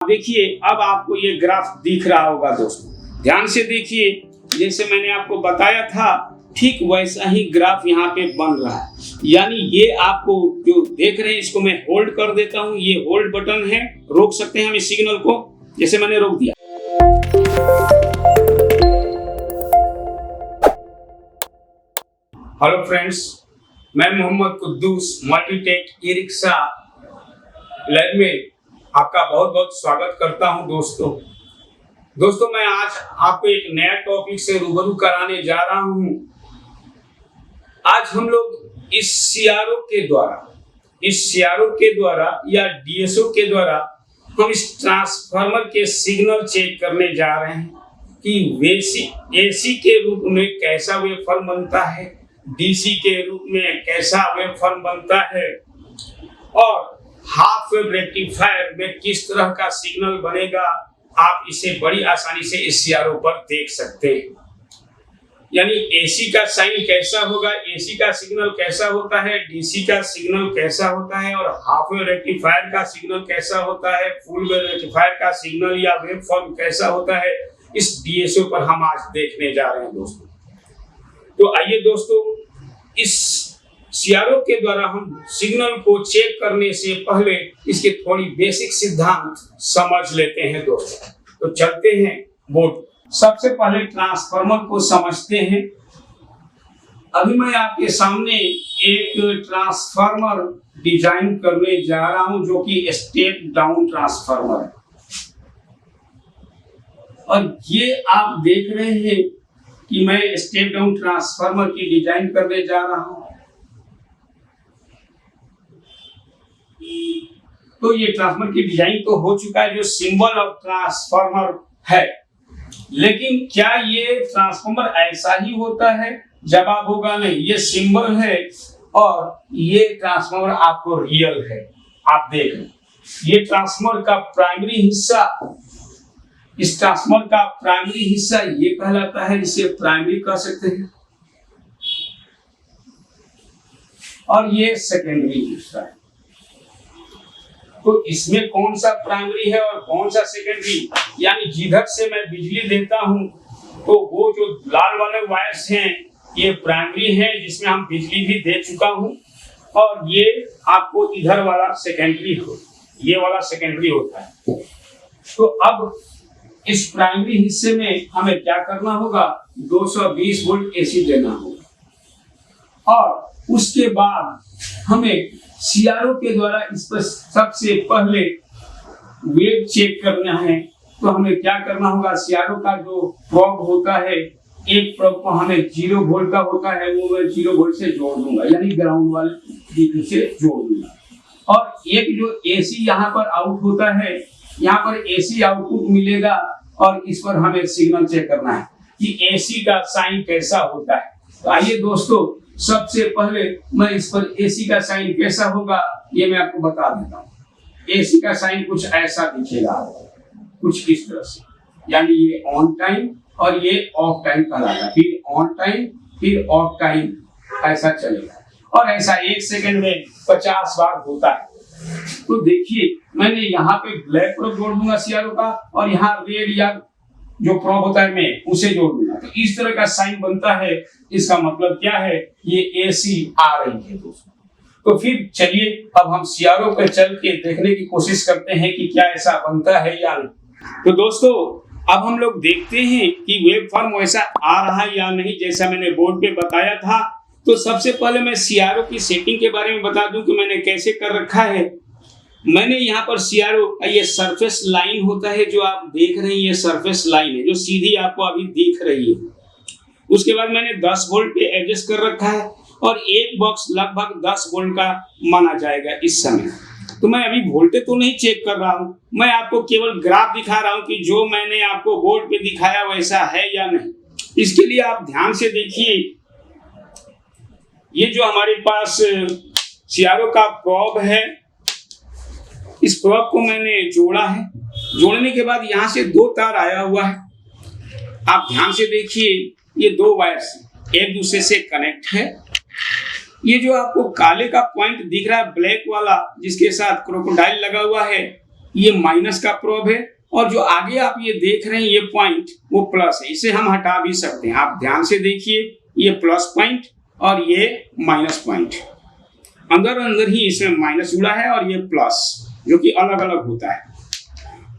देखिए अब आपको ये ग्राफ दिख रहा होगा दोस्तों, ध्यान से देखिए। जैसे मैंने आपको बताया था ठीक वैसा ही ग्राफ यहाँ पे बन रहा है। यानी ये आपको जो देख रहे हैं इसको मैं होल्ड कर देता हूँ, ये होल्ड बटन है, रोक सकते हैं हम इस सिग्नल को, जैसे मैंने रोक दिया। हेलो फ्रेंड्स, मैं Mohammad Quddus Multitech e rickshaw lab में आपका बहुत बहुत स्वागत करता हूं। दोस्तों मैं आज आपको एक नया टॉपिक से रूबरू कराने जा रहा हूं। आज हम लोग इस सीआरओ के द्वारा या डीएसओ के द्वारा हम इस ट्रांसफार्मर के सिग्नल चेक करने जा रहे हैं कि एसी के रूप में कैसा वेवफॉर्म बनता है, डीसी के रूप में कैसा वेवफॉर्म बनता है और हाफ वेव रेक्टिफायर में किस तरह का सिग्नल बनेगा। आप इसे बड़ी आसानी से इस सीआरओ पर देख सकते हैं। यानी एसी का साइन कैसा होगा, एसी का सिग्नल कैसा होता है, डीसी का सिग्नल कैसा होता है और हाफ वेव रेक्टिफायर का सिग्नल कैसा होता है, फुल वेव रेक्टिफायर का सिग्नल या वेवफॉर्म कैसा होता है, इस डीएसओ पर हम आज देखने जा रहे हैं दोस्तों। तो आइए दोस्तों, इस सीआरओ के द्वारा हम सिग्नल को चेक करने से पहले इसके थोड़ी बेसिक सिद्धांत समझ लेते हैं दोस्तों। तो चलते हैं बोर्ड। सबसे पहले ट्रांसफार्मर को समझते हैं। अभी मैं आपके सामने एक ट्रांसफार्मर डिजाइन करने जा रहा हूं जो कि स्टेप डाउन ट्रांसफार्मर है। और ये आप देख रहे हैं कि मैं स्टेप डाउन ट्रांसफार्मर की डिजाइन करने जा रहा हूं। तो ये ट्रांसफार्मर की डिजाइन तो हो चुका है, जो सिंबल ऑफ ट्रांसफार्मर है। लेकिन क्या ये ट्रांसफार्मर ऐसा ही होता है? जवाब होगा नहीं। ये सिंबल है और ये ट्रांसफार्मर आपको रियल है। आप देख रहे हैं ये ट्रांसफार्मर का प्राइमरी हिस्सा, इस ट्रांसफार्मर का प्राइमरी हिस्सा ये कहलाता है, इसे प्राइमरी कह सकते हैं। और ये सेकेंडरी हिस्सा है। तो इसमें कौन सा प्राइमरी है और कौन सा सेकेंडरी? यानी जिधर से मैं बिजली देता हूं तो वो जो लाल वाले वायर्स हैं ये प्राइमरी है, जिसमें हम बिजली भी दे चुका हूं, और ये आपको इधर वाला सेकेंडरी हो, ये वाला सेकेंडरी होता है। तो अब इस प्राइमरी हिस्से में हमें क्या करना होगा? 220 वोल्ट एसी देना होगा और उसके बाद हमें सीआरओ के द्वारा इस पर सबसे पहले वेव चेक करना है। तो हमें क्या करना होगा? सीआरओ का जो प्रोब होता है, एक प्रोब को हमें 0 वोल्ट का होता है, वो मैं 0 वोल्ट से जोड़ दूंगा, यानी ग्राउंड वाले डीसी से जोड़ दूंगा। और एक जो एसी यहाँ पर आउट होता है, यहाँ पर एसी आउटपुट मिलेगा और इस पर हमें सिग्नल चेक करना है कि एसी का साइन कैसा होता है। तो आइए दोस्तों, सबसे पहले मैं इस पर एसी का साइन कैसा होगा ये मैं आपको बता देता हूँ। एसी का साइन कुछ ऐसा दिखेगा, कुछ इस तरह से, यानी ये ऑन टाइम और ये ऑफ टाइम कहलाता है। फिर ऑन टाइम फिर ऑफ टाइम ऐसा चलेगा, और ऐसा 1 सेकंड में 50 बार होता है। तो देखिए मैंने यहाँ पे ब्लैक प्रोब जोड़ दूंगा सीआरओ का, और यहाँ रेड या जो प्रोब होता है मैं उसे जोड़ दूंगा। तो इस तरह का साइन बनता है। इसका मतलब क्या है? ये एसी आ रही है दोस्तों। तो फिर चलिए अब हम सीआरओ पे चल के देखने की कोशिश करते हैं कि क्या ऐसा बनता है या नहीं। तो दोस्तों अब हम लोग देखते हैं कि वेवफॉर्म वैसा आ रहा है या नहीं, जैसा मैंने बोर्ड पे बताया था। तो सबसे पहले मैं सीआरओ की सेटिंग के बारे में बता दूं कि मैंने कैसे कर रखा है। मैंने यहाँ पर सीआरओ का ये सरफेस लाइन होता है, जो आप देख रहे हैं, ये सरफेस लाइन है जो सीधी आपको अभी दिख रही है। उसके बाद मैंने 10 वोल्ट पे एडजस्ट कर रखा है, और एक बॉक्स लगभग 10 वोल्ट का माना जाएगा इस समय। तो मैं अभी वोल्टेज तो नहीं चेक कर रहा हूँ, मैं आपको केवल ग्राफ दिखा रहा हूँ कि जो मैंने आपको बोर्ड पे दिखाया वैसा है या नहीं। इसके लिए आप ध्यान से देखिए, ये जो हमारे पास सीआरओ का प्रोब है, इस प्रोब को मैंने जोड़ा है। जोड़ने के बाद यहाँ से 2 तार आया हुआ है। आप ध्यान से देखिए, ये 2 वायर्स एक दूसरे से कनेक्ट है। ये जो आपको काले का पॉइंट दिख रहा है, ब्लैक वाला जिसके साथ क्रोकोडाइल लगा हुआ है, ये माइनस का प्रोब है, और जो आगे आप ये देख रहे हैं ये पॉइंट वो प्लस है। इसे हम हटा भी सकते हैं। आप ध्यान से देखिए, ये प्लस पॉइंट और ये माइनस पॉइंट, अंदर अंदर ही इसमें माइनस जुड़ा है और ये प्लस, जो कि अलग अलग होता है।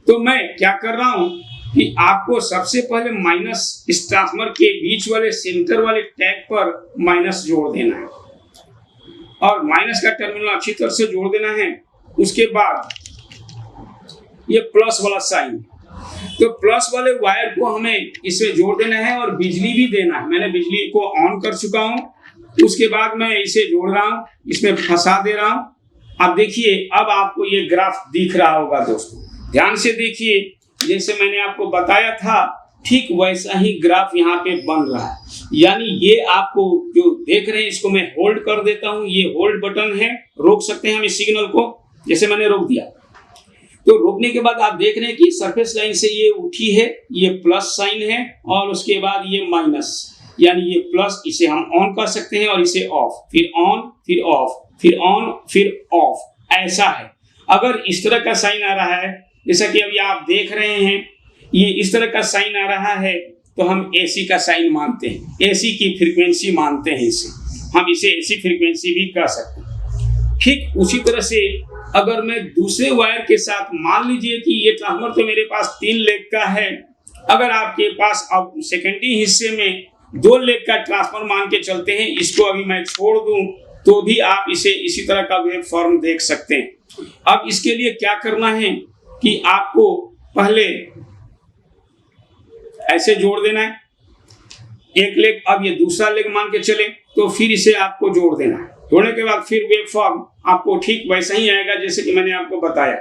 तो मैं क्या कर रहा हूं कि आपको सबसे पहले माइनस इस ट्रांसफार्मर के बीच वाले सेंटर वाले टैग पर माइनस जोड़ देना है, और माइनस का टर्मिनल अच्छी तरह से जोड़ देना है। उसके बाद ये प्लस वाला साइन, तो प्लस वाले वायर को हमें इसमें जोड़ देना है और बिजली भी देना है। मैंने बिजली को ऑन कर चुका हूं। उसके बाद मैं इसे जोड़ रहा हूं, इसमें फंसा दे रहा हूं। अब देखिए, अब आपको ये ग्राफ दिख रहा होगा दोस्तों, ध्यान से देखिए। जैसे मैंने आपको बताया था ठीक वैसा ही ग्राफ यहाँ पे बन रहा है। यानी ये आपको जो देख रहे हैं, इसको मैं होल्ड कर देता हूँ। ये होल्ड बटन है, रोक सकते हैं हम इस सिग्नल को, जैसे मैंने रोक दिया। तो रोकने के बाद आप देख रहे हैं कि सरफेस लाइन से ये उठी है, ये प्लस साइन है, और उसके बाद ये माइनस, यानी ये प्लस। इसे हम ऑन कर सकते हैं और इसे ऑफ, फिर ऑन, फिर ऑफ, फिर ऑन, फिर ऑफ, ऐसा है। अगर इस तरह का साइन आ रहा है, जैसा कि अभी आप देख रहे हैं, ये इस तरह का साइन आ रहा है, तो हम एसी का साइन मानते हैं, एसी की फ्रीक्वेंसी मानते हैं इसे। हम इसे एसी फ्रीक्वेंसी भी कह सकते हैं। ठीक उसी तरह से अगर मैं दूसरे वायर के साथ, मान लीजिए कि ये ट्रांसफार्मर तो मेरे पास 3 लेग का है, अगर आपके पास अब सेकेंडरी हिस्से में 2 लेग का ट्रांसफार्मर मान के चलते हैं, इसको अभी मैं छोड़ दूं तो भी आप इसे इसी तरह का वेव फॉर्म देख सकते हैं। अब इसके लिए क्या करना है कि आपको पहले ऐसे जोड़ देना है एक लेग, अब ये दूसरा लेग मान के चले तो फिर इसे आपको जोड़ देना है। जोड़ने के बाद फिर वेव फॉर्म आपको ठीक वैसा ही आएगा जैसे कि मैंने आपको बताया।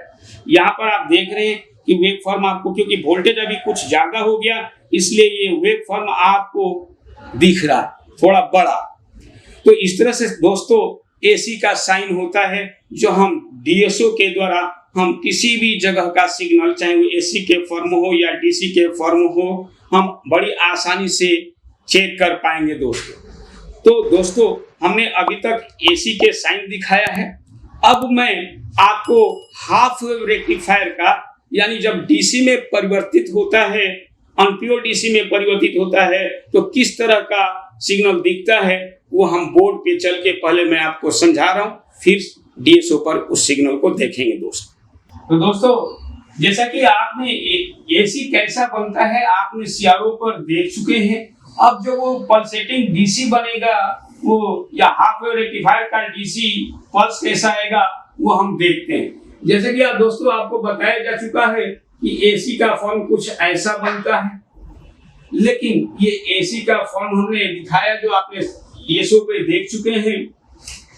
यहाँ पर आप देख रहे हैं कि वेव फॉर्म आपको, क्योंकि वोल्टेज अभी कुछ ज्यादा हो गया, इसलिए ये वेव फॉर्म आपको दिख रहा है थोड़ा बड़ा। तो इस तरह से दोस्तों एसी का साइन होता है, जो हम डीएसओ के द्वारा हम किसी भी जगह का सिग्नल, चाहे वो एसी के फॉर्म हो या डीसी के फॉर्म हो, हम बड़ी आसानी से चेक कर पाएंगे दोस्तों। तो दोस्तों हमने अभी तक एसी के साइन दिखाया है। अब मैं आपको हाफ वेव रेक्टिफायर का, यानी जब डीसी में परिवर्तित होता है, अनप्योर डीसी में परिवर्तित होता है, तो किस तरह का सिग्नल दिखता है, वो हम बोर्ड पे चल के पहले मैं आपको समझा रहा हूँ, फिर डीएसओ पर उस सिग्नल को देखेंगे दोस्तों। तो दोस्तों जैसा कि आपने एसी कैसा बनता है आपने सीआरओ पर देख चुके हैं। अब जो वो पल्सेटिंग डीसी बनेगा, वो या हाफ वेव रेक्टिफायर का डीसी पल्स कैसा आएगा, वो हम देखते हैं। जैसे कि दोस्तों आपको बताया जा चुका है कि एसी का फॉर्म कुछ ऐसा बनता है, लेकिन ये एसी का फॉर्म हमने दिखाया जो आपने डीएसओ पे देख चुके हैं।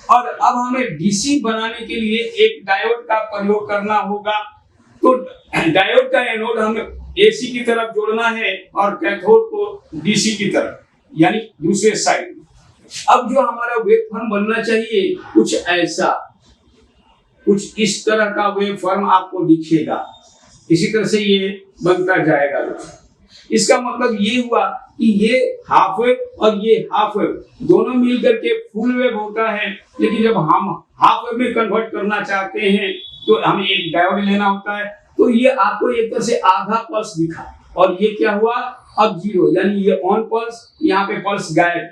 और अब हमें डीसी बनाने के लिए एक डायोड का प्रयोग करना होगा। तो डायोड का एनोड हमें एसी की तरफ जोड़ना है और कैथोड को डीसी की तरफ, यानी दूसरे साइड। अब जो हमारा वेव फॉर्म बनना चाहिए कुछ ऐसा, कुछ इस तरह का वेव फॉर्म आपको दिखेगा। इसी तरह से ये बनता जाएगा। इसका मतलब ये हुआ कि ये हाफ वेव और ये हाफ वेव दोनों मिलकर के फुल वेव होता है। लेकिन जब हम हाफ वेव में कन्वर्ट करना चाहते हैं तो हमें एक डायोड लेना होता है। तो ये आपको एक तरह से आधा पल्स दिखा, और ये क्या हुआ अब 0, यानी ये ऑन पल्स, यहाँ पे पल्स गायब,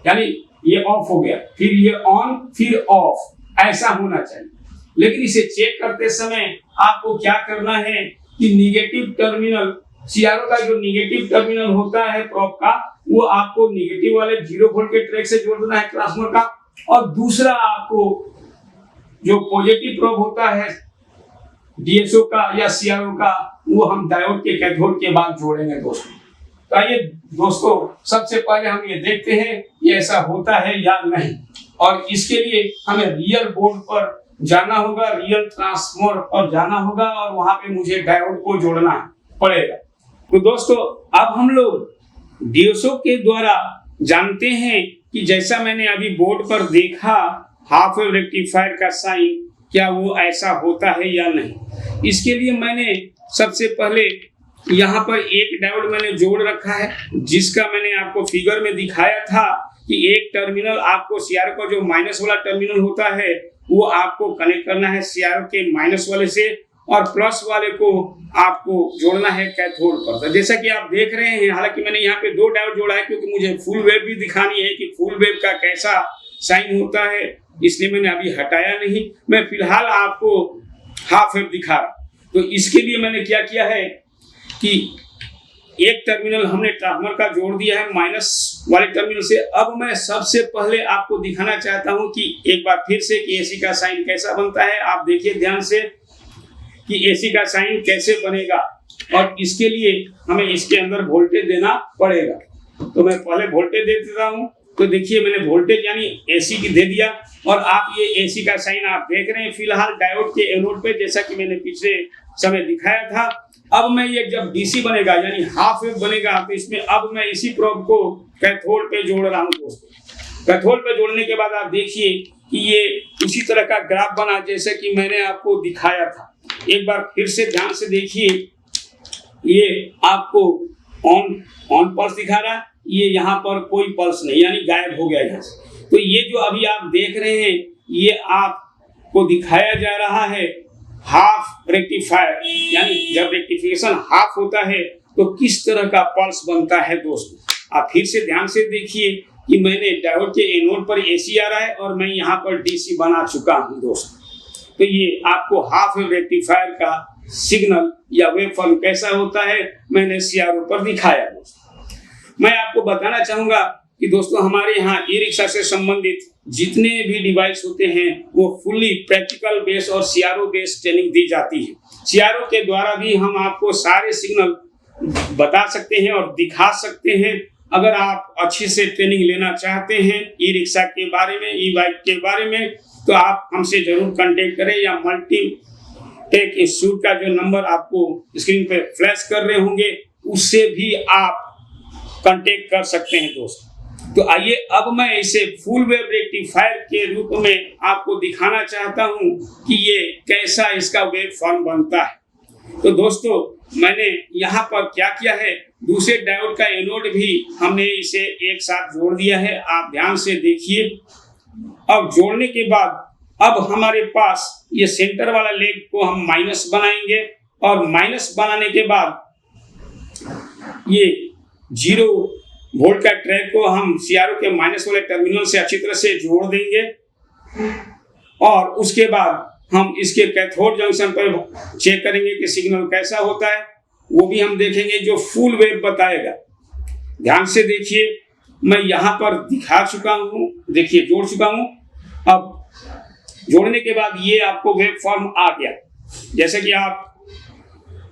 यानी ये ऑफ हो गया, फिर ये ऑन, फिर ऑफ, ऐसा होना चाहिए। लेकिन इसे चेक करते समय आपको क्या करना है कि निगेटिव टर्मिनल, सीआरओ का जो निगेटिव टर्मिनल होता है प्रोब का, वो आपको निगेटिव वाले 0 वोल्ट के ट्रैक से जोड़ना है ट्रांसफार्मर का, और दूसरा आपको जो पॉजिटिव प्रोब होता है डीएसओ का या सीआरओ का, वो हम डायोड के कैथोड के बाद जोड़ेंगे दोस्तों। तो आइए दोस्तों सबसे पहले हम ये देखते हैं कि ऐसा होता है या नहीं, और इसके लिए हमें रियल बोर्ड पर जाना होगा, रियल ट्रांसफार्मर पर जाना होगा, और वहां पे मुझे डायोड को जोड़ना पड़ेगा। तो दोस्तों अब हम लोग डीएसओ के द्वारा जानते हैं कि जैसा मैंने अभी बोर्ड पर देखा हाफ वेव रेक्टिफायर का साइन, क्या वो ऐसा होता है या नहीं। इसके लिए मैंने सबसे पहले यहाँ पर एक डायोड मैंने जोड़ रखा है, जिसका मैंने आपको फिगर में दिखाया था कि एक टर्मिनल आपको सीआरओ का जो माइनस वाला टर्मिनल होता है वो आपको कनेक्ट करना है सीआरओ के माइनस वाले से, और प्लस वाले को आपको जोड़ना है कैथोड पर। तो जैसा कि आप देख रहे हैं, हालांकि मैंने यहाँ पे 2 डायोड जोड़ा है क्योंकि मुझे फुल वेव भी दिखानी है कि फुल वेव का कैसा साइन होता है, इसलिए मैंने अभी हटाया नहीं। मैं फिलहाल आपको हाफ वेव दिखा रहा। तो इसके लिए मैंने क्या किया है कि एक टर्मिनल हमने ट्रांसफार्मर का जोड़ दिया है माइनस वाले टर्मिनल से। अब मैं सबसे पहले आपको दिखाना चाहता हूं कि एक बार फिर से कि एसी का साइन कैसा बनता है। आप देखिए ध्यान से कि एसी का साइन कैसे बनेगा, और इसके लिए हमें इसके अंदर वोल्टेज देना पड़ेगा। तो मैं पहले वोल्टेज दे देता हूं। तो देखिए मैंने वोल्टेज यानी एसी की दे दिया, और आप ये एसी का साइन आप देख रहे हैं फिलहाल डायोड के एनोड पे, जैसा कि मैंने पिछले समय दिखाया था। अब मैं ये जब डीसी बनेगा यानी हाफ वेव बनेगा, तो इसमें अब मैं इसी प्रोब को कैथोड पे जोड़ रहा हूँ दोस्तों। कैथोड पे जोड़ने के बाद आप देखिए कि ये उसी तरह का ग्राफ बना जैसे कि मैंने आपको दिखाया था। एक बार फिर से ध्यान से देखिए, ये आपको ऑन पल्स दिखा रहा है, ये यहाँ पर कोई पल्स नहीं यानी गायब हो गया यहाँ से। तो ये जो अभी आप देख रहे हैं ये आपको दिखाया जा रहा है हाफ रेक्टिफायर, यानी जब रेक्टिफिकेशन हाफ होता है तो किस तरह का पल्स बनता है दोस्तों। आप फिर से ध्यान से देखिए कि मैंने डायोड के एनोड पर एसी आ रहा है और मैं यहाँ पर डीसी बना चुका हूँ दोस्तों। तो ये आपको हाफ वेव रेक्टिफायर का सिग्नल या वेव फॉर्म कैसा होता है मैंने सीआरओ पर दिखाया दोस्तों। मैं आपको बताना चाहूंगा कि दोस्तों हमारे यहाँ ई रिक्शा से संबंधित जितने भी डिवाइस होते हैं वो फुल्ली प्रैक्टिकल बेस और सीआरओ बेस ट्रेनिंग दी जाती है। सीआरओ के द्वारा भी हम आपको सारे सिग्नल बता सकते हैं और दिखा सकते हैं। अगर आप अच्छी से ट्रेनिंग लेना चाहते हैं ई रिक्शा के बारे में, ई बाइक के बारे में, तो आप हमसे जरूर कांटेक्ट करें, या मल्टी टेक इंस्टीट्यूट का जो नंबर आपको स्क्रीन पे फ्लैश कर रहे होंगे उससे भी आप कांटेक्ट कर सकते हैं दोस्तों। तो आइए अब मैं इसे फुल वेव रेक्टिफायर के रूप में आपको दिखाना चाहता हूं कि ये कैसा इसका वेव फॉर्म बनता है। तो दोस्तों मैंने यहाँ पर क्या किया है, दूसरे डायोड का एनोड भी हमने इसे एक साथ जोड़ दिया है। आप ध्यान से देखिए। अब जोड़ने के बाद अब हमारे पास ये सेंटर वाला लेग को हम माइनस बनाएंगे, और माइनस बनाने के बाद ये 0 वोल्ट का ट्रैक को हम सीआरओ के माइनस वाले टर्मिनल से अच्छी तरह से जोड़ देंगे, और उसके बाद हम इसके कैथोड जंक्शन पर चेक करेंगे कि सिग्नल कैसा होता है। वो भी हम देखेंगे जो फुल वेव बताएगा। ध्यान से देखिए, मैं यहाँ पर दिखा चुका हूँ, देखिए जोड़ चुका हूँ। अब जोड़ने के बाद ये आपको वेव फॉर्म आ गया, जैसे कि आप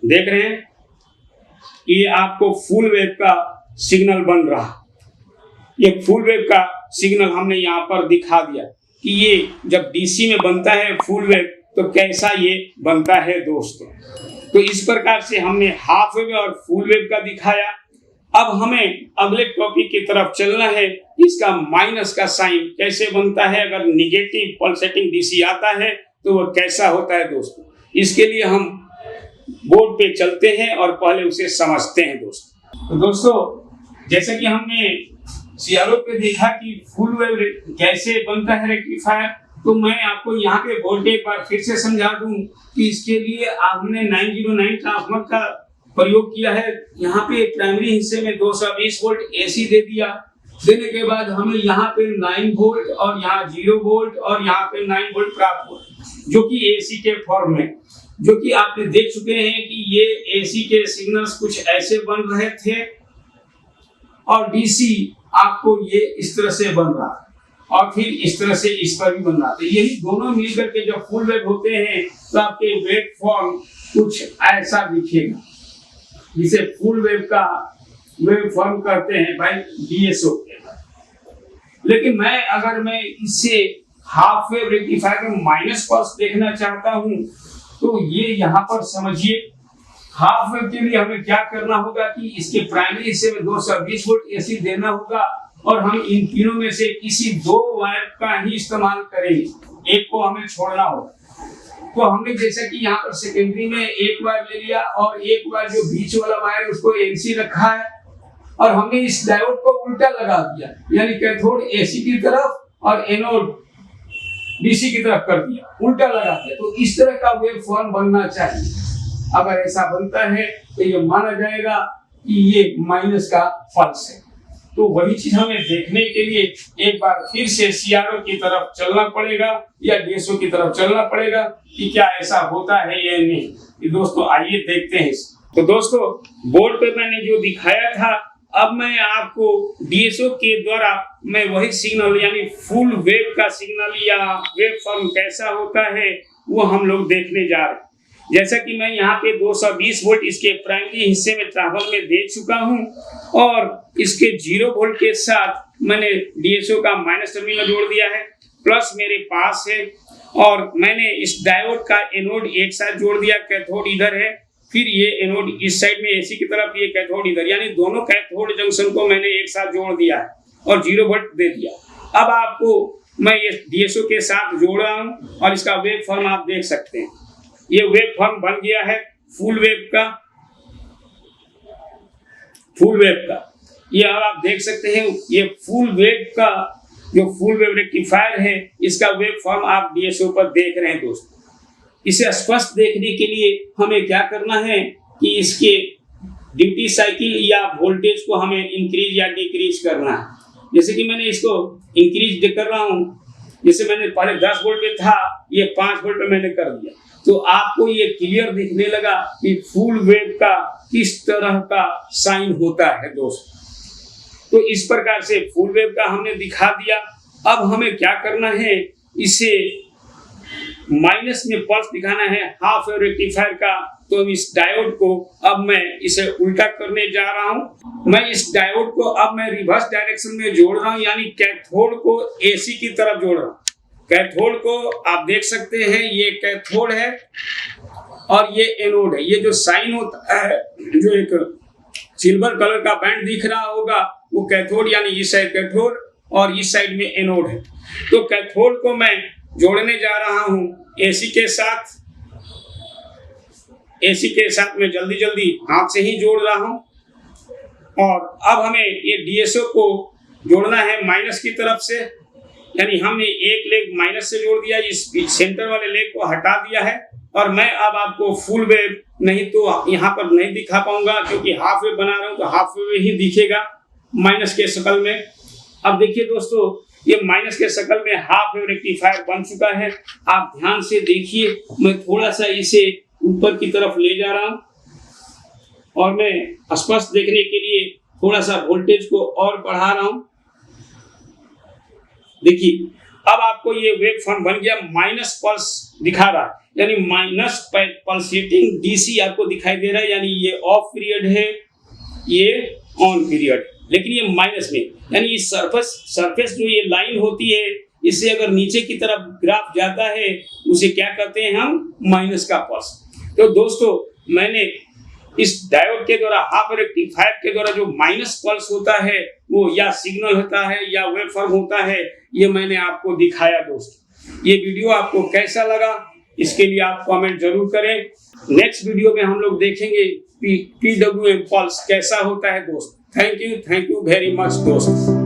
देख रहे हैं ये आपको फुल वेव का सिग्नल बन रहा। ये फुल वेव का सिग्नल हमने यहाँ पर दिखा दिया कि ये जब डीसी में बनता है फुल वेव तो कैसा ये बनता है दोस्तों। तो इस प्रकार से हमने हाफ वेव और फुल वेव का दिखाया। अब हमें अगले टॉपिक की तरफ चलना है, इसका माइनस का साइन कैसे बनता है, अगर निगेटिव पल्सेटिंग डीसी आता है तो वह कैसा होता है दोस्तों। इसके लिए हम बोर्ड पे चलते हैं और पहले उसे समझते हैं दोस्तों। तो दोस्तों जैसे कि हमने सीआरओ पे देखा कि फुल वेव कैसे बनता है रेक्टिफायर, तो मैं आपको यहाँ पे बोर्ड एक बार फिर से समझा दूं कि इसके लिए हमने 909 ट्रांसफार्मर का प्रयोग किया है। यहाँ पे प्राइमरी हिस्से में 220 वोल्ट एसी दे दिया। देने के बाद हमें यहाँ पे 9 वोल्ट और यहाँ 0 वोल्ट और यहाँ पे 9 वोल्ट प्राप्त हुआ, जो कि एसी के फॉर्म में, जो कि आपने देख चुके हैं कि ये एसी के सिग्नल्स कुछ ऐसे बन रहे थे और डीसी आपको ये इस तरह से बन रहा और फिर इस तरह से इस पर भी बन रहा। तो यही दोनों मिलकर के जब फुल वेव होते हैं तो आपके वेव फॉर्म कुछ ऐसा दिखेगा, जिसे फुल वेव का वेव फॉर्म कहते हैं भाई डीएसओ। लेकिन मैं इसे हाफ वेव रेक्टिफायर में माइनस पल्स देखना चाहता हूं तो ये यहाँ पर समझिए। हाफ वेव के लिए हमें क्या करना होगा कि इसके प्राइमरी हिस्से में 220 वोल्ट एसी देना होगा और हम इन तीनों में से किसी 2 वायर का ही इस्तेमाल करेंगे, एक को हमें छोड़ना होगा। तो हमने जैसा कि यहाँ पर सेकेंडरी में एक वायर ले लिया और एक वायर जो बीच वाला वायर उसको एनसी रखा है, और हमने इस डायोड को उल्टा लगा दिया, यानी कैथोड एसी की तरफ और एनोड डीसी की तरफ कर दिया, उल्टा लगा दिया। तो इस तरह का वेव फॉर्म बनना चाहिए। अगर ऐसा बनता है तो ये माना जाएगा कि ये माइनस का पल्स है। तो वही चीज हमें देखने के लिए एक बार फिर से सीआरओ की तरफ चलना पड़ेगा या डीएसओ की तरफ चलना पड़ेगा कि क्या ऐसा होता है या नहीं। दोस्तों आइए देखते हैं। तो दोस्तों बोर्ड पे मैंने जो दिखाया था, अब मैं आपको डीएसओ के द्वारा मैं वही सिग्नल यानी फुल वेव का सिग्नल या वेव फॉर्म कैसा होता है वो हम लोग देखने जा रहे हैं। जैसा कि मैं यहाँ पे 220 वोल्ट इसके प्राइमरी हिस्से में ट्रांसफार्मर में दे चुका हूँ और इसके 0 वोल्ट के साथ मैंने डीएसओ का माइनस टर्मिनल जोड़ दिया है, प्लस मेरे पास है, और मैंने इस डायोड का एनोड एक साथ जोड़ दिया, कैथोड इधर है, फिर ये एनोड इस साइड में एसी की तरफ, ये कैथोड इधर, यानी दोनों कैथोड जंक्शन को मैंने एक साथ जोड़ दिया है और 0 वोल्ट दे दिया। अब आपको मैं ये डीएसओ के साथ जोड़ रहा हूँ और इसका वेव फॉर्म आप देख सकते हैं। ये वेव फॉर्म बन गया है फुल वेव का। ये अब आप देख सकते हैं, ये फुल वेव का जो फुल वेव रेक्टिफायर है, इसका वेव फॉर्म आप डीएसओ पर देख रहे हैं। दोस्तों इसे स्पष्ट देखने के लिए हमें क्या करना है कि इसके ड्यूटी साइकिल या वोल्टेज को हमें इंक्रीज या डिक्रीज करना है। जैसे कि मैंने इसको इंक्रीज कर रहा हूँ, जैसे मैंने पहले 10 वोल्ट पे था, ये 5 वोल्ट पे मैंने कर दिया, तो आपको ये क्लियर दिखने लगा कि फुल वेव का किस तरह का साइन होता है। दोस्तों तो इस प्रकार से फुल वेव का हमने दिखा दिया। अब हमें क्या करना है, इसे माइनस में पल्स दिखाना है हाफ वेव रेक्टिफायर का। तो इस डायोड को अब मैं इसे उल्टा करने जा रहा हूं। मैं इस डायोड को अब मैं रिवर्स डायरेक्शन में जोड़ रहा हूं, यानी कैथोड को एसी की तरफ जोड़ रहा हूं। कैथोड को आप देख सकते हैं, ये कैथोड है और ये एनोड है। ये जो साइन होता है, जो एक सिल्वर कलर का बैंड दिख रहा होगा, वो कैथोड, यानी इस साइड कैथोड और इस साइड में एनोड है। तो कैथोड को मैं जोड़ने जा रहा हूं एसी के साथ। मैं जल्दी हाथ से ही जोड़ रहा हूं। और अब हमें ये डीएसओ को जोड़ना है माइनस की तरफ से, यानी हमने एक लेग माइनस से जोड़ दिया, इस सेंटर वाले लेग को हटा दिया है। और मैं अब आपको फुल वेव नहीं तो यहाँ पर नहीं दिखा पाऊंगा, क्योंकि हाफ वेव बना रहा हूँ, तो हाफ वेव ही दिखेगा माइनस के शक्ल में। अब देखिए दोस्तों, ये माइनस के शक्ल में हाफ वेव रेक्टिफायर बन चुका है। आप ध्यान से देखिए, मैं थोड़ा सा इसे ऊपर की तरफ ले जा रहा हूं और मैं स्पष्ट देखने के लिए थोड़ा सा वोल्टेज को और बढ़ा रहा हूं। देखिए अब आपको ये वेव फॉर्म बन गया, माइनस पल्स दिखा रहा है, यानी माइनस पल्सेटिंग डीसी आपको दिखाई दे रहा है, यानी ये ऑफ पीरियड है, ये ऑन पीरियड, लेकिन ये माइनस में, यानी इस सरफेस जो ये लाइन होती है, इससे अगर नीचे की तरफ ग्राफ जाता है, उसे क्या कहते हैं हम, माइनस का पल्स। तो दोस्तों मैंने इस डायोड के द्वारा, हाफ रेक्टिफायर के द्वारा जो माइनस पल्स होता है, वो या सिग्नल होता है या वेव फॉर्म होता है, ये मैंने आपको दिखाया। दोस्तों ये वीडियो आपको कैसा लगा, इसके लिए आप कमेंट जरूर करें। नेक्स्ट वीडियो में हम लोग देखेंगे PWM पल्स कैसा होता है। दोस्त थैंक यू वेरी मच दोस्त।